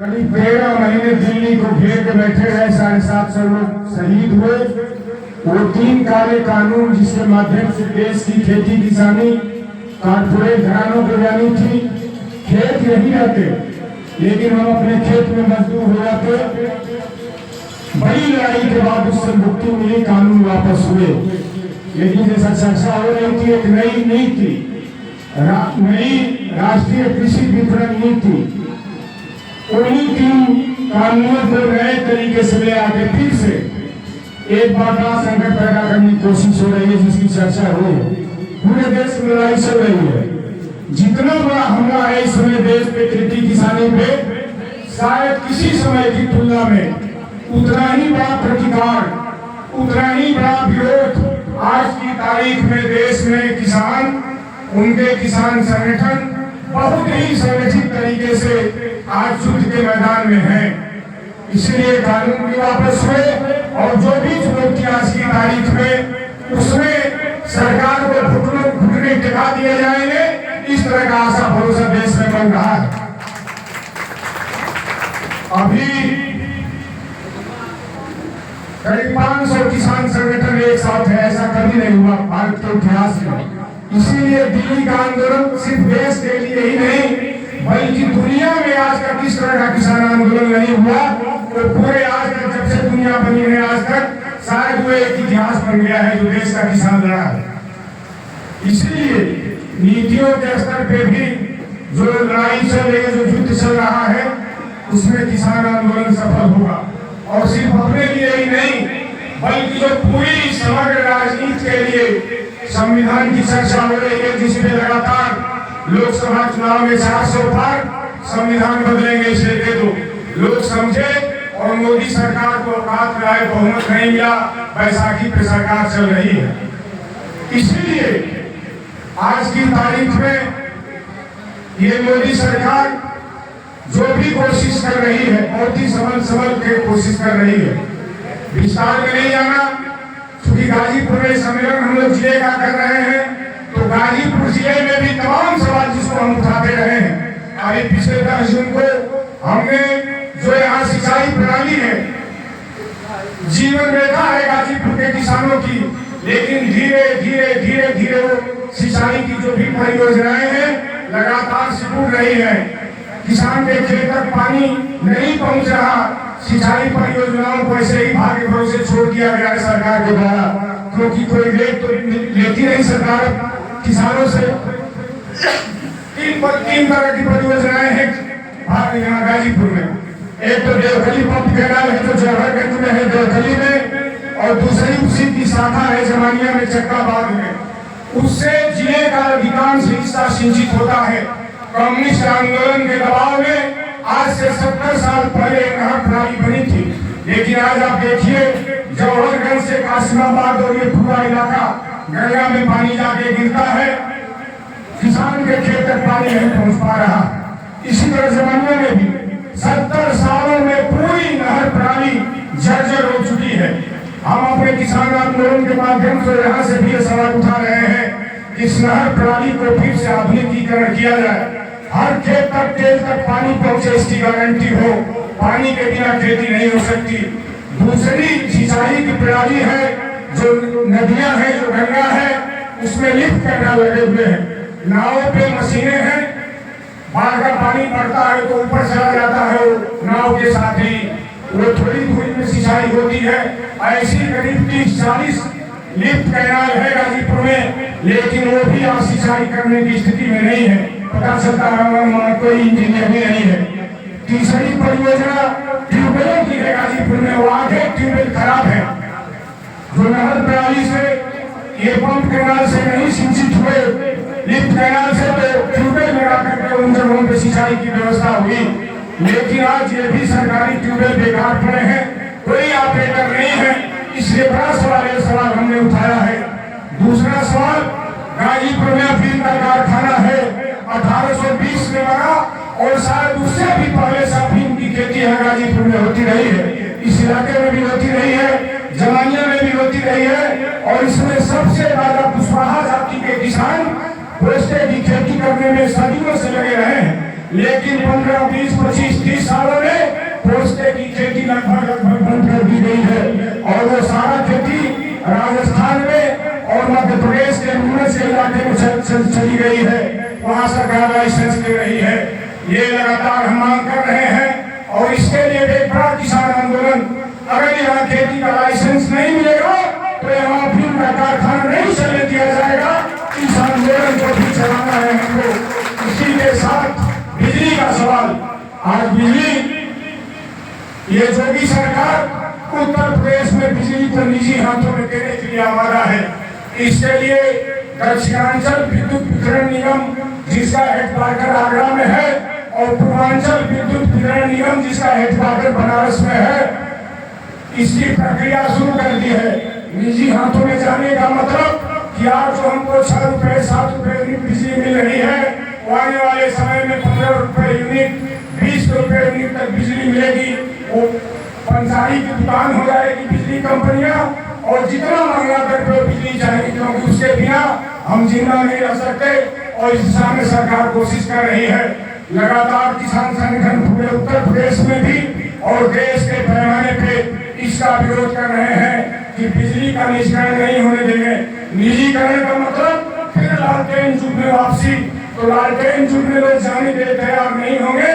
करीब 13 महीने दिल्ली को घेर के बैठे रहे, 750 लोग शहीद हुए। वो 3 काले कानून जिसके माध्यम से देश की खेती किसानी कारपोरेट घरानों को जानी थी। खेत यही रहते, लेकिन हम अपने खेत में मजदूर हो जाते। बड़ी लड़ाई के बाद उससे मुक्ति मिली, कानून वापस हुए। लेकिन जैसा चर्चा हो रही थी, एक नई नीति, नई राष्ट्रीय कृषि विपणन नीति, उन्हीं 3 कानूनों को नए तरीके से ले आके फिर से एक बार बड़ा संकट पैदा करने की कोशिश हो रही है, जिसकी चर्चा हो रही है। पूरे देश में लड़ाई चल रही है। जितना बड़ा हमला है इस समय देश पे खेती किसानी पे, शायद किसी समय की तुलना में उतना ही बड़ा प्रतिकार, उतना ही बड़ा विरोध आज की तारीख में देश में किसान, उनके किसान संगठन बहुत ही संगठित तरीके से आज युद्ध के मैदान में है। इसलिए कानून भी वापस हुए और जो भी चुनौती आज की तारीख में, उसमें सरकार को घुटने टिका दिए जाएंगे, इस तरह का आशा भरोसा देश में बन रहा है। अभी करीब 500 किसान संगठन एक साथ है, ऐसा कभी नहीं हुआ भारत के इतिहास में। इसीलिए दिल्ली का आंदोलन सिर्फ देश के लिए ही नहीं, बल्कि दुनिया में आज का किस तरह का किसान आंदोलन नहीं हुआ, तो पूरे आज तक जब से दुनिया बनी है आज तक शायद वो एक इतिहास बन गया है जो देश का किसान लड़ा है। इसलिए नीतियों के स्तर पे भी जो लड़ाई चल रही है, जो युद्ध चल रहा है, उसमें किसान आंदोलन सफल होगा। और सिर्फ अपने लिए ही नहीं, बल्कि जो पूरी समग्र राजनीति के लिए संविधान की चर्चा हो रही है, जिसमें लगातार लोकसभा चुनाव में 400 पार संविधान बदलेंगे, इसे दे दो। लोग समझे और मोदी सरकार को औकात में आए, बहुमत नहीं मिला, बैसाखी पे सरकार चल रही है। इसीलिए आज की तारीख में ये मोदी सरकार जो भी कोशिश कर रही है, बहुत ही संभल के कोशिश कर रही है। विस्तार में नहीं जाना, क्योंकि गाजीपुर में सम्मेलन हम लोग जिले का कर रहे हैं, तो गाजीपुर जिले में भी तमाम सवाल जिसको हम उठाते रहे हैं। अभी पिछले 10 जून को हमने जो यहाँ सिंचाई प्रणाली है, जीवन रेखा है गाजीपुर के किसानों की, लेकिन धीरे धीरे धीरे धीरे वो सिंचाई की जो भी परियोजनाएं हैं लगातार सिकुड़ रही है। किसान के खेत तक पानी नहीं पहुंच रहा। सिंचाई परियोजनाओं को ऐसे ही भाग्य भरोसे छोड़ दिया गया है सरकार के द्वारा, क्योंकि कोई रेट तो लेती नहीं सरकार किसानों से। 3 तरह की परियोजनाएं हैं यहाँ गाजीपुर में। एक तो देवखली पंप कैनाल है जो जवाहरगंज में है, देवखली में, और दूसरी उसी की शाखा है जमानिया में, चक्काबाग में। उससे जिले का अधिकांश हिस्सा सिंचित होता है। कम्युनिस्ट आंदोलन के दबाव में आज से 70 साल पहले नहर प्रणाली बनी थी, लेकिन आज आप देखिए जवाहरगंज से कासिमाबाद और ये पूरा इलाका गंगा में पानी जाके गिरता है, किसान के खेत तक पानी नहीं पहुंच पा रहा। इसी तरह जमानिया में भी 70 सालों में पूरी नहर प्रणाली जर्जर हो चुकी है। हम अपने किसान आंदोलन के माध्यम से यहाँ से भी ये सवाल उठा रहे हैं कि इस नहर प्रणाली को फिर से आधुनिकीकरण किया जाए, हर खेत तक तेल तक पानी पहुंचे, इसकी गारंटी हो। पानी के बिना खेती नहीं हो सकती। दूसरी सिंचाई की प्रणाली है, जो नदियां हैं, जो गंगा है, उसमें लिफ्ट कैनाल लगे हुए हैं, नावों पे मशीनें हैं, बाढ़ का पानी पड़ता है तो ऊपर चला जाता है वो नाव के साथ ही, वो थोड़ी दूरी में सिंचाई होती है। ऐसी करीब 30-40 लिफ्ट कैनाल है गाजीपुर में, लेकिन वो भी आज सिंचाई करने की स्थिति में नहीं है। पता चलता है कोई इंजीनियर भी नहीं है। तीसरी परियोजना ट्यूबवेलों की है गाजीपुर में, वो आगे ट्यूबवेल खराब है, जो नहर प्रणाली से ये पंप कैनाल से नहीं सिंचित हुए, लिफ्ट कैनाल से तो ट्यूबवेल लगा करके उन जगहों पे सिंचाई की व्यवस्था हुई। लेकिन आज ये भी सरकारी ट्यूबवेल बेकार पड़े हैं, कोई ऑपरेटर नहीं है। इसलिए बड़ा सवाल, ये सवाल हमने उठाया है। दूसरा सवाल, गाजीपुर में अफीम का कारखाना है, 1820 में बना, और शायद उससे भी पहले से अफीम की खेती है गाजीपुर में होती रही है। इस इलाके में भी होती रही है, जमानिया में भी होती रही है, और इसमें सबसे ज्यादा कुशवाहा जाति के किसान पोस्ते की खेती करने में सदियों से लगे रहे हैं। लेकिन 15, 20, 25, 30 सालों में पोस्ते की खेती लगभग बंद कर दी गई है और वो सारा खेती राजस्थान में और मध्य प्रदेश के नीमच के इलाके में चली गई है। वहाँ सरकार लाइसेंस दे रही है। ये लगातार हम मांग कर रहे हैं और इसके लिए एक बड़ा किसान आंदोलन, अगर यहाँ खेती का लाइसेंस नहीं मिलेगा तो यहाँ अफीम का कारखाना नहीं चलने दिया जाएगा। इस आंदोलन को भी चलाना है हमको। इसी के साथ बिजली का सवाल, आज बिजली ये योगी सरकार उत्तर प्रदेश में बिजली को निजी हाथों में देने के लिए आमादा है। इसके लिए दक्षिणांचल विद्युत वितरण निगम जिसका हेडक्वार्टर आगरा में है और पूर्वांचल विद्युत वितरण निगम जिसका हेडक्वार्टर बनारस में है, इसकी प्रक्रिया शुरू कर दी है। निजी हाथों में जाने का मतलब कि आज जो हमको 6 रुपए 7 रुपए यूनिट बिजली मिल रही है, वो आने वाले समय में 15 रुपए यूनिट 20 रुपए यूनिट तक बिजली मिलेगी। वो पंसारी की दुकान हो जाएगी बिजली कंपनियां और जितना मांगा तक वो बिजली चाहिए, क्योंकि उसके बिना हम जिंदा नहीं रह सकते। और इस दिशा में सरकार कोशिश कर रही है। लगातार किसान संगठन पूरे उत्तर प्रदेश में भी और देश के पैमाने पे इसका विरोध कर रहे हैं कि बिजली का निजीकरण नहीं होने देंगे। निजीकरण का मतलब फिर लालटेन युग में वापसी, तो लालटेन युग में लोग जाने के तैयार नहीं होंगे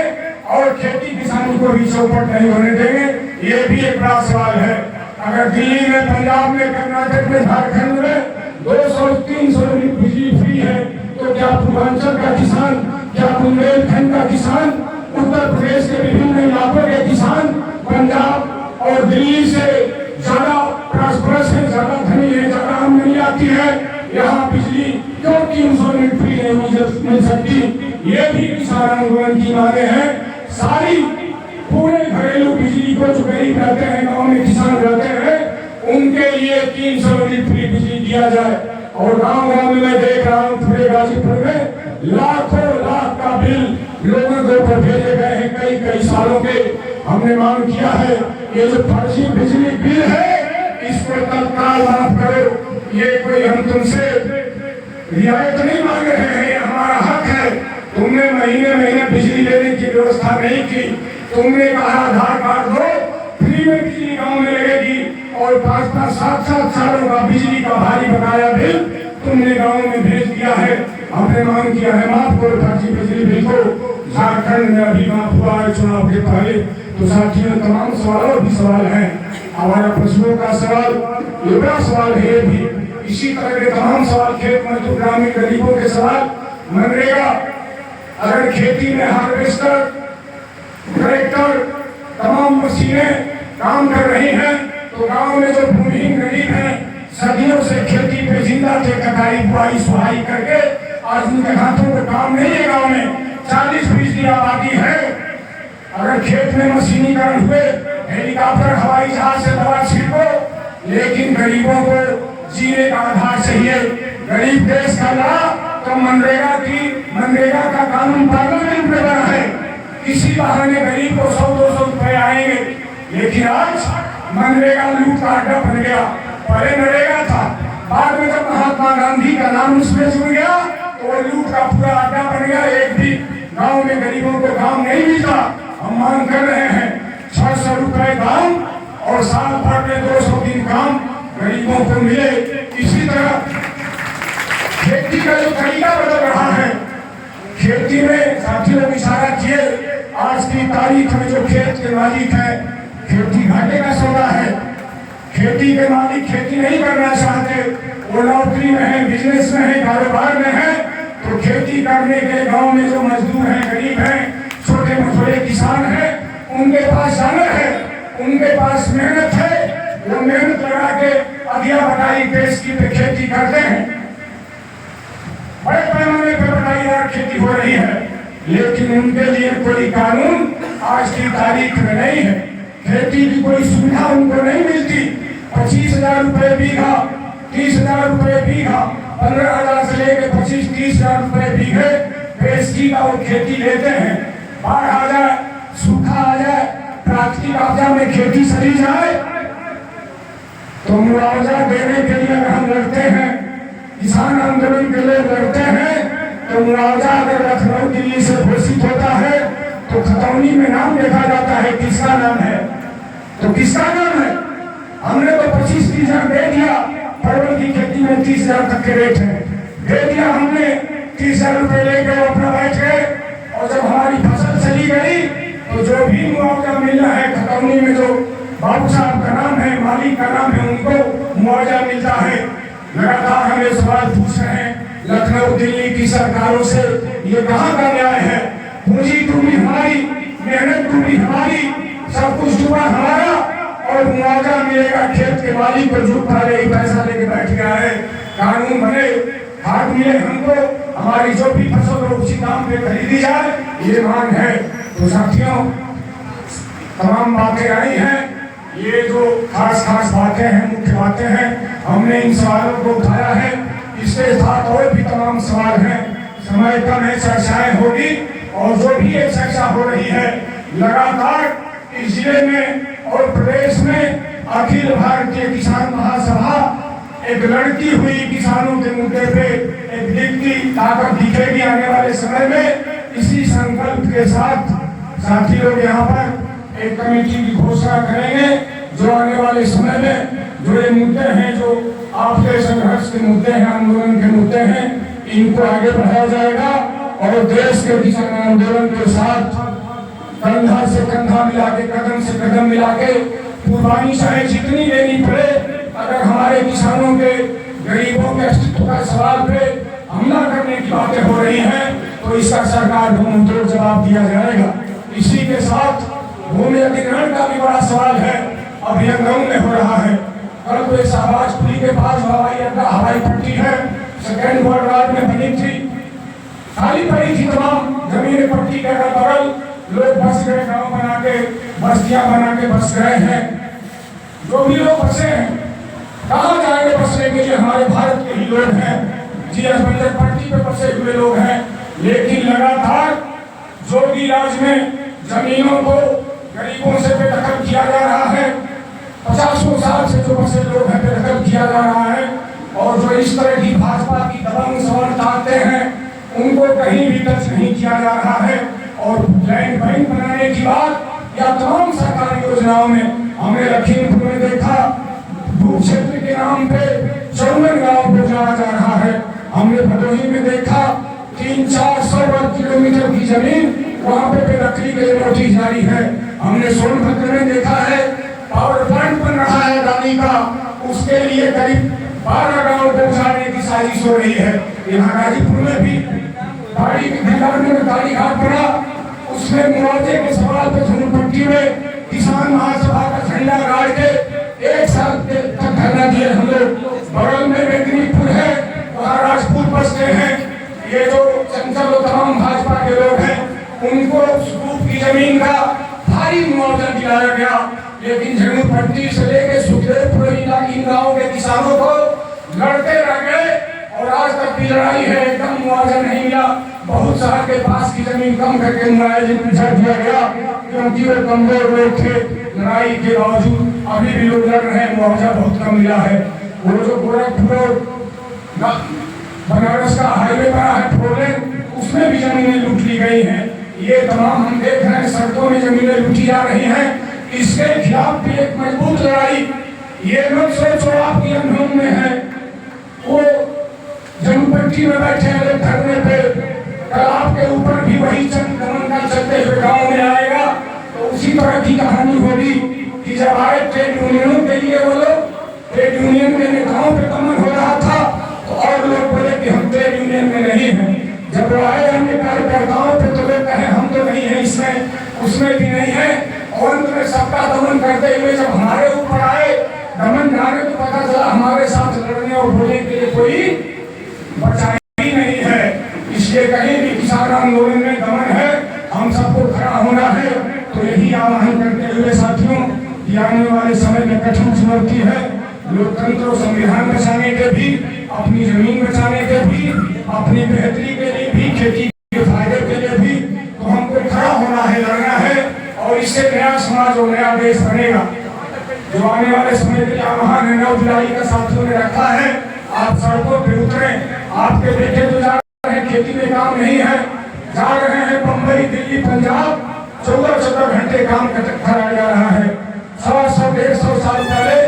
और खेती किसानी को भी चौपट नहीं होने देंगे। ये भी एक बड़ा सवाल है। अगर दिल्ली में, पंजाब में, कर्नाटक में, झारखंड में 200-300 यूनिट बिजली फ्री है, तो क्या पूर्वांचल का किसान, क्या बुंदेलखंड का किसान, उत्तर प्रदेश के विभिन्न इलाकों के किसान, पंजाब और दिल्ली से ज्यादा प्रॉस्परस है, ज्यादा धनी है, ज्यादा आमदनी आती है, यहाँ बिजली क्यों 300 यूनिट फ्री नहीं मिल सकती? ये भी किसान आंदोलन की मांगे हैं। सारी पूरे घरेलू बिजली को जो गरीब रहते हैं, गाँव में किसान रहते हैं, उनके लिए 300 यूनिट फ्री बिजली दिया जाए। और गाँव में मैं देख रहा हूँ पूरे गाजीपुर में लाखों लाख का बिल लोगों के ऊपर भेजे गए हैं कई सालों के। हमने मांग किया है ये जो फर्जी बिजली बिल है इसको तत्काल माफ करो। ये कोई हम तुमसे रियायत नहीं मांग रहे हैं, ये हमारा हक है। तुमने महीने महीने बिजली लेने की व्यवस्था नहीं की। तुमने कहा आधार कार्ड दो, फ्री में बिजली गाँव में लगेगी और 5-5, 7-7 सालों का बिजली का भारी बकाया बिल तुमने गाँव में भेज दिया है। हमने मांग किया है माफ करो फर्जी बिजली बिल को। झारखंड में अभी माफ हुआ है चुनाव के पहले। तो साथियों, तमाम सवालों भी सवाल हैं। हमारा पशुओं का सवाल ये बड़ा सवाल है। ये भी इसी तरह के तमाम सवाल, खेत मजदूर, ग्रामीण गरीबों के सवाल, मनरेगा, अगर खेती में हार्वेस्टर, ट्रैक्टर, तमाम मशीनें काम कर रही हैं, तो गांव में जो भूमिहीन गरीब हैं, सदियों से खेती पे जिंदा थे, कटाई बुआई सुहाई करके, आज उनके हाथों में काम नहीं है। गांव में 40% आबादी है। अगर खेत में मशीनीकरण हुए, हेलीकॉप्टर, हवाई जहाज से दवा छिड़को, लेकिन गरीबों को जीने का आधार चाहिए। गरीब देश का ला तो मनरेगा का कानून पार्लियामेंट में बना है। किसी बहाने गरीब को 100-200 रुपए आएंगे, लेकिन आज मनरेगा लूट का अड्डा बन गया। पहले नरेगा था, बाद में जब महात्मा गांधी का नाम उसमें जुड़ गया तो वो लूट का पूरा अड्डा बन गया। एक भी गांव में गरीबों को काम नहीं मिलता। हम मांग कर रहे हैं 600 रुपए काम और साल भर में 200 दिन काम गरीबों को मिले। इसी तरह खेती का जो तरीका बदल रहा है, खेती में साथियों ने इशारा किए, आज की तारीख में जो खेत के मालिक है, खेती घाटे का सौदा है। खेती के मालिक खेती नहीं करना चाहते, वो नौकरी में है, बिजनेस में है, कारोबार में है। तो खेती करने के गांव में जो मजदूर हैं, गरीब हैं, छोटे मोटे किसान हैं, उनके पास जानवर है, उनके पास मेहनत है, वो मेहनत लगा के अधिया बटाई पेश की पे खेती करते हैं। बड़े पैमाने पर बटाईदार खेती हो रही है, लेकिन उनके लिए कोई कानून आज की तारीख में नहीं है। खेती की कोई सुविधा उनको नहीं मिलती। 25,000 रुपए बीघा, 30,000 रुपए बीघा, 15,000 से लेकर 25-30,000 रुपए बीघे पेशगी का वो खेती लेते हैं। बाढ़ आ जाए, सूखा आ जाए, प्राकृतिक आपदा में खेती सड़ी जाए, तो मुआवजा देने के लिए अगर हम लड़ते हैं, किसान आंदोलन के लिए लड़ते हैं, तो मुआवजा अगर लखनऊ दिल्ली से घोषित होता है तो खतौनी में नाम देखा जाता है, किसका नाम है, तो किसका नाम है। हमने तो 25-30 हजार दे दिया, परवल की खेती में 30 हजार तक के रेट है, दे दिया हमने, 30 हजार रुपए लेकर अपना बैठ गए, और जब हमारी फसल चली गई तो जो भी मुआवजा मिलना है खतौनी में जो बाबू साहब का नाम है, मालिक का नाम है, उनको मुआवजा मिलता है। लगातार हमें सवाल पूछ रहे हैं लखनऊ दिल्ली की सरकारों से, ये कहाँ का न्याय है। पूंजी डूबी हमारी, मेहनत डूबी हमारी, सब कुछ डूबा हमारा, और मुआवजा मिलेगा खेत के मालिक को जो पहले ही पैसा लेके बैठ गया है। कानून बने, खाद मिले हमको, हमारी जो भी फसल हो उसी दाम पे खरीदी जाए, ये मांग है। तो साथियों, तमाम बातें आई हैं, ये जो खास बातें हैं, मुख्य बातें हैं, हमने इन सवालों को उठाया है। इसके साथ और भी तमाम सवाल हैं, समय कम है, चर्चाएं होगी, और जो भी ये चर्चा हो रही है लगातार इस जिले में और प्रदेश में अखिल भारतीय किसान महासभा एक लड़ती हुई किसानों के मुद्दे पे एक दिखती ताकत दिखेगी आने वाले समय में। इसी संकल्प के साथ साथी लोग यहाँ पर एक कमेटी की घोषणा करेंगे, जो आने वाले समय में जो ये मुद्दे हैं, जो आपके संघर्ष के मुद्दे हैं, आंदोलन के मुद्दे हैं, इनको आगे बढ़ाया जाएगा, और देश के किसान आंदोलन के साथ कंधा से कंधा मिला के, कदम से कदम मिला के कुर्बानी चाहे जितनी लेनी पड़े, अगर हमारे किसानों के, गरीबों के अस्तित्व का सवाल पे हमला करने की बातें हो रही हैं, तो इसका सरकार को मुंतोड़ जवाब दिया जाएगा। इसी के साथ भूमि अधिग्रहण का भी बड़ा सवाल है, अब लखनऊ में हो रहा है। कल तो शाहबाजपुरी के पास हवाई अड्डा, हवाई पट्टी है, सेकेंड वर्ल्ड वार में बनी थी, खाली पड़ी थी तमाम जमीन पट्टी के अगल बगल, लोग बस गए, गाँव बना के, बस्तियां बना के बस गए हैं। जो भी लोग बसे हैं, कहाँ जाएंगे बसने के लिए, हमारे भारत के ही लोग हैं, जीएस बंजर पट्टी पे बसे हुए लोग हैं। लेकिन लगातार जोगी राज में जमीनों को गरीबों से बेदखल किया जा रहा है, 50 साल से जो बसे लोग हैं बेदखल किया जा रहा है, और जो इस तरह की भाजपा की दबंग सवाल टालते हैं उनको कहीं भी टच नहीं किया जा रहा है। और लैंड बैंक बनाने की बात या तमाम सरकारी योजनाओं में हमने लखीमपुर में देखा, भू क्षेत्र के नाम पे 54 गाँव को जोड़ा जा रहा है। हमने भदोही में देखा 300-400 वर्ग किलोमीटर की जमीन वहाँ पे बेदखली के लिए नोटिस जारी है। हमने सोनभद्र में देखा है पावर प्लांट बन रहा है अडानी का, उसके लिए करीब 12 गाँव को जाने की साजिश हो रही है। यहाँ गाजीपुर में भी गाड़ी घाट बना, उसमें मुआवजे के सवाल पे झुनपट्टी में किसान महासभा का झंडा गाड़ के 1 साल तक धरना दिए हम लोग। बगल में मेदिनीपुर है, वहाँ राजपूत बसते हैं, ये जो चंचल तमाम भाजपा के लोग हैं, उनको सूप की जमीन का भारी मुआवजा दिलाया गया, लेकिन झुनपट्टी से लेके सुखदेवपुर इन गाँव के किसानों को लड़ते रह गए, और आज तक की लड़ाई है, एकदम मुआवजा नहीं मिला। बहुत साल के पास की जमीन कम करके मुआवजा दिया गया, क्योंकि वो कमजोर लोग थे। लड़ाई के बावजूद अभी भी लोग लड़ रहे हैं, मुआवजा बहुत कम मिला है। वो जो गोरखपुर बनारस का हाईवे बना है 4 लेन, उसमें भी जमीनें लूट ली गई हैं। ये तमाम हम देख रहे हैं, सड़कों में जमीनें लूटी जा रही हैं। इसके खिलाफ भी एक मजबूत लड़ाई, ये मत सोचो आपकी अनुभव में है, वो जनपट्टी में बैठे हैं लोग धरने पे, कल आपके ऊपर भी वही दमन का चलते हुए गाँव में आएगा, तो उसी तरह की कहानी होगी कि जब आए ट्रेड यूनियनों के लिए वो लोग, ट्रेड यूनियन के नेताओं पे दमन हो रहा था, तो और लोग बोले कि हम ट्रेड यूनियन में नहीं हैं। जब वो आए अन्य कार्यकर्ताओं पे तो लोग कहे हम तो नहीं है इसमें, उसमें भी नहीं है, और अंत में सबका दमन करते हुए जब हमारे ऊपर आए दमन कराने को पता चला हमारे साथ लड़ने और बोलने के लिए कोई बचाए ही नहीं है। इसलिए कहीं भी किसान आंदोलन में दमन है, हम सबको खड़ा होना है। तो यही आह्वान करते हुए साथियों, कि आने वाले समय में कठिन चुनौती है, लोकतंत्र और संविधान बचाने के भी, अपनी जमीन बचाने के भी, अपनी बेहतरी के लिए भी, खेती के फायदे के लिए भी, तो हमको खड़ा होना है, लड़ना है, और इससे नया समाज और नया देश बनेगा। जो आने वाले समय के लिए आह्वान है 9 जुलाई का साथियों ने रखा है, आप सड़कों पर उतरे, आपके बेटे तो जा रहे हैं खेती में काम नहीं है, जा रहे हैं बम्बई, दिल्ली, पंजाब, 14-14 घंटे काम कराया जा रहा है। 100-150 साल पहले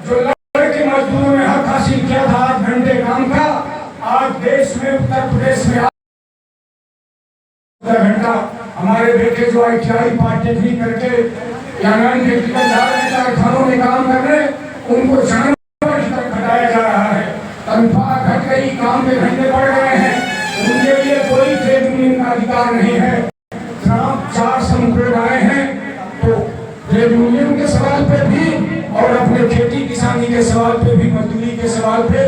जो लड़के मजदूरों में हक हासिल किया था 8 घंटे काम का, आज देश में, उत्तर प्रदेश में 8 घंटा हमारे बेटे जो ITI पॉलिटेक्निक करके या नॉन टेक्निकल जा रहे हैं कारखानों में काम करने, उनको जानवर की तरफ घटाया जा रहा है। तनख्वाह घट गई, काम के घंटे बढ़ गए हैं, उनके लिए कोई ट्रेड यूनियन का अधिकार नहीं है। 4 संकट आए हैं तो ट्रेड यूनियन के सवाल पे भी और अपने खेती किसानी के सवाल पे भी, मजदूरी के सवाल पे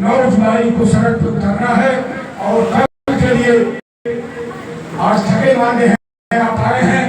9 जुलाई को सड़क पर उतरना है। और कल के लिए आज थके मांदे हैं, आप आए हैं,